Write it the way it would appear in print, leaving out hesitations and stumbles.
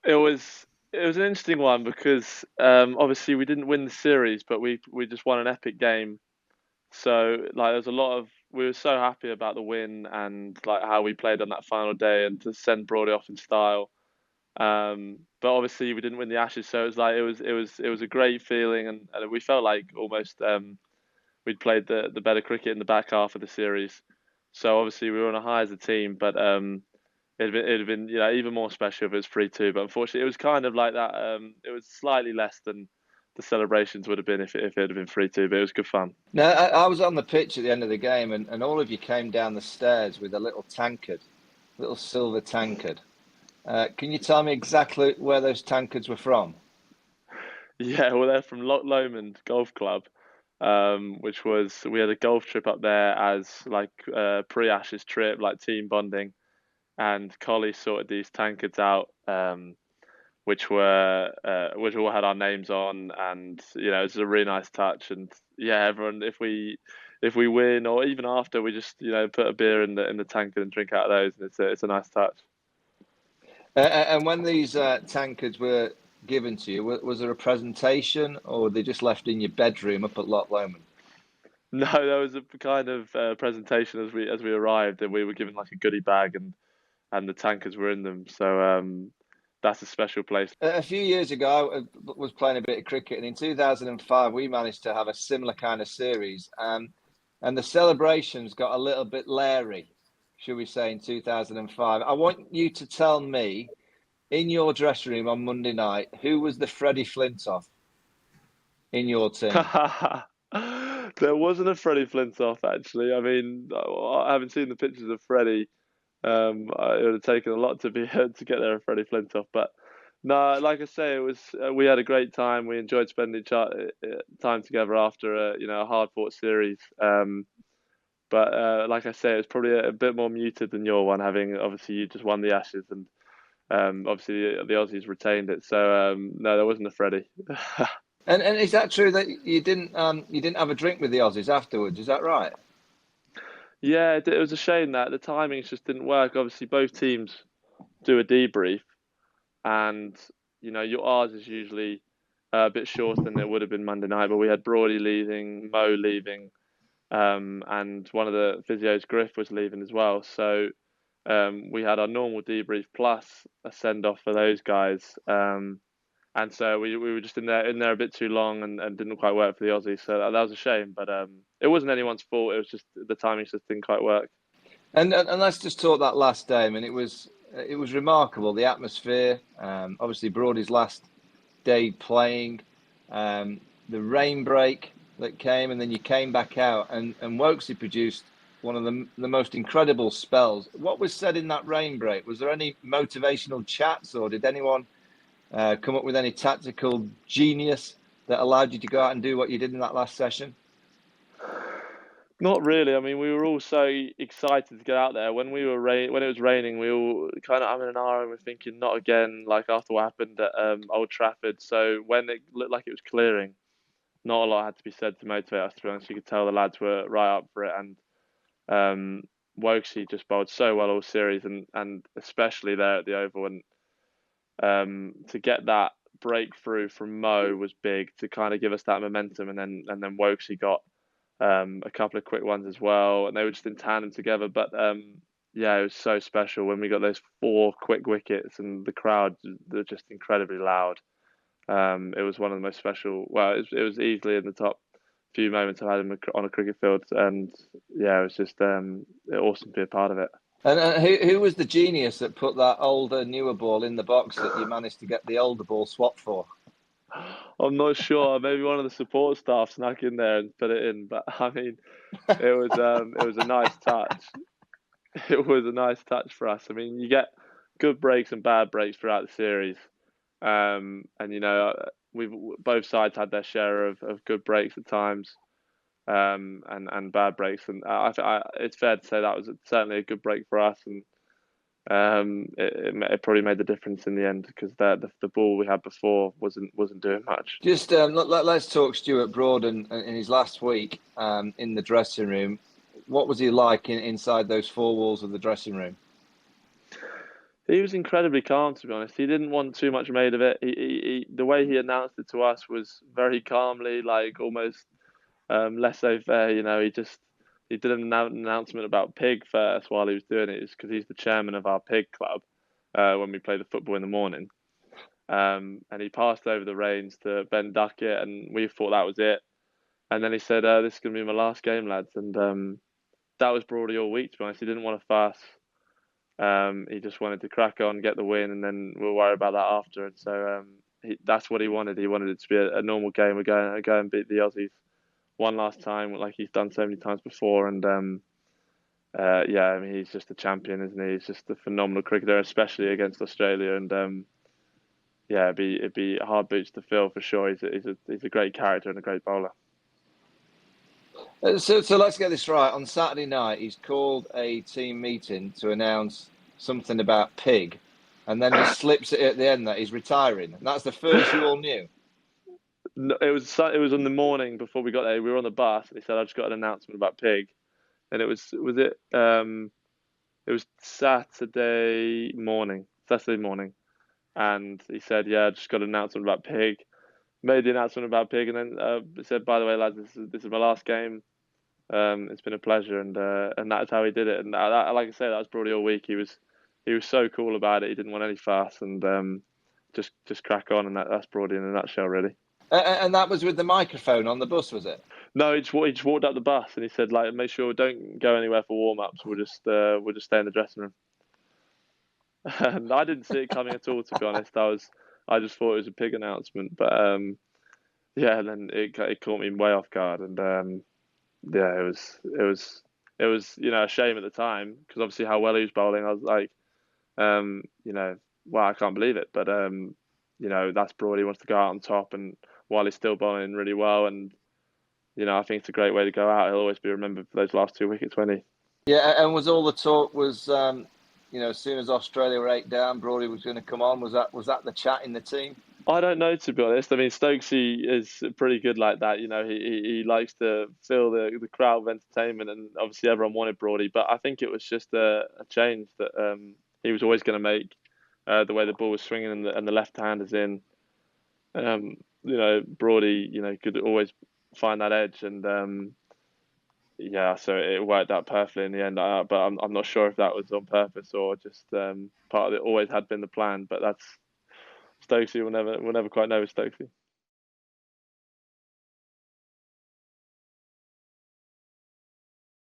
It was an interesting one because obviously we didn't win the series, but we just won an epic game. So like there's a lot of we were so happy about the win and like how we played on that final day and to send Brody off in style. But obviously we didn't win the Ashes, so it was like it was a great feeling and we felt like almost we'd played the better cricket in the back half of the series. So obviously we were on a high as a team, but it'd have been even more special if it was 3-2. But unfortunately, it was kind of like that. It was slightly less than the celebrations would have been if it had been 3-2. But it was good fun. No, I was on the pitch at the end of the game, and all of you came down the stairs with a little tankard, little silver tankard. Can you tell me exactly where those tankards were from? Yeah, well, they're from Loch Lomond Golf Club, which was we had a golf trip up there as like a pre-Ashes trip, like team bonding, and Collie sorted these tankards out. Which all had our names on, and it's a really nice touch. And yeah, everyone, if we win or even after, we just put a beer in the tankard and drink out of those, and it's a nice touch. And when these tankards were given to you, was there a presentation, or were they just left in your bedroom up at Loch Lomond? No, there was a kind of presentation as we arrived, and we were given like a goodie bag, and the tankards were in them. So that's a special place. A few years ago, I was playing a bit of cricket, and in 2005, we managed to have a similar kind of series. And the celebrations got a little bit leery, should we say, in 2005. I want you to tell me, in your dressing room on Monday night, who was the Freddie Flintoff in your team? There wasn't a Freddie Flintoff actually. I mean, I haven't seen the pictures of Freddie. It would have taken a lot to be to get there a Freddie Flintoff, but no, like I say, it was we had a great time. We enjoyed spending time together after a hard fought series. But like I say, it was probably a bit more muted than your one, having obviously you just won the Ashes and obviously the Aussies retained it. So no, there wasn't a Freddie. And is that true that you didn't have a drink with the Aussies afterwards? Is that right? Yeah, it was a shame that the timings just didn't work. Obviously, both teams do a debrief, and your ours is usually a bit shorter than it would have been Monday night. But we had Brody leaving, Mo leaving, and one of the physios, Griff, was leaving as well. So we had our normal debrief plus a send off for those guys. And so we were just in there a bit too long and didn't quite work for the Aussies. So that was a shame, but it wasn't anyone's fault. It was just the timing just didn't quite work. And let's just talk that last day. I mean, it was remarkable, the atmosphere. Obviously, Brody's last day playing, the rain break that came, and then you came back out, and Wokesy produced one of the most incredible spells. What was said in that rain break? Was there any motivational chats, or did anyone come up with any tactical genius that allowed you to go out and do what you did in that last session? Not really. I mean, we were all so excited to get out there. When it was raining, we all kind of in an hour and we're thinking, not again. Like after what happened at Old Trafford. So when it looked like it was clearing, not a lot had to be said to motivate us. To be honest, you could tell the lads were right up for it, and Wokesy just bowled so well all series, and especially there at the Oval, and to get that breakthrough from Mo was big to kind of give us that momentum, and then Wokesy got a couple of quick ones as well, and they were just in tandem together. But yeah, it was so special when we got those four quick wickets, and the crowd they're just incredibly loud. It was one of the most special. Well, it was easily in the top few moments I've had on a cricket field, and yeah, it was just awesome to be a part of it. And who was the genius that put that older, newer ball in the box that you managed to get the older ball swapped for? I'm not sure. Maybe one of the support staff snuck in there and put it in, but I mean, it was a nice touch. It was a nice touch for us. I mean, you get good breaks and bad breaks throughout the series, and we've both sides had their share of good breaks at times, and bad breaks, and it's fair to say that was certainly a good break for us, and it probably made the difference in the end because the ball we had before wasn't doing much. Just let's talk Stuart Broad in his last week in the dressing room. What was he like inside those four walls of the dressing room? He was incredibly calm, to be honest. He didn't want too much made of it. The way he announced it to us was very calmly, like almost laissez-faire. He did an announcement about Pig first while he was doing it, because he's the chairman of our Pig club when we play the football in the morning. And he passed over the reins to Ben Duckett, and we thought that was it. And then he said, "This is going to be my last game, lads." And that was broadly all week, to be honest. He didn't want to fuss. He just wanted to crack on, get the win, and then we'll worry about that after. And so that's what he wanted. He wanted it to be a normal game. We're going to go and beat the Aussies one last time, like he's done so many times before. And yeah, I mean, he's just a champion, isn't he? He's just a phenomenal cricketer, especially against Australia. And yeah, it'd be hard boots to fill for sure. He's a great character and a great bowler. So let's get this right. On Saturday night, he's called a team meeting to announce something about Pig, and then he slips it at the end that he's retiring. And that's the first you all knew. No, it was on the morning before we got there. We were on the bus, and he said, "I just got an announcement about Pig," and it was Saturday morning, and he said, "Yeah, I just got an announcement about Pig." Made the announcement about Pig, and then said, "By the way, lads, this is my last game. It's been a pleasure," and that's how he did it. And like I say, that was probably all week. He was so cool about it. He didn't want any fuss, and just crack on. And that's Brody in a nutshell, really. And that was with the microphone on the bus, was it? No, he just walked up the bus, and he said, like, "Make sure don't go anywhere for warm ups. We'll just stay in the dressing room." And I didn't see it coming at all, to be honest. I just thought it was a Pig announcement, but yeah, and then it caught me way off guard, and yeah, it was a shame at the time, because obviously how well he was bowling. I was like, wow, I can't believe it. But that's Broad. He wants to go out on top, and while he's still bowling really well, and I think it's a great way to go out. He'll always be remembered for those last 2 wickets, won't he? Yeah, and was all the talk was, as soon as Australia were 8 down, Brody was going to come on. Was that the chat in the team? I don't know, to be honest. I mean, Stokesy is pretty good like that. He likes to fill the crowd with entertainment, and obviously everyone wanted Brody. But I think it was just a change that he was always going to make, the way the ball was swinging and the left hand is in. Brody, could always find that edge, and yeah, so it worked out perfectly in the end. But I'm not sure if that was on purpose or just part of it. Always had been the plan, but that's Stokesy. We'll never quite know with Stokesy.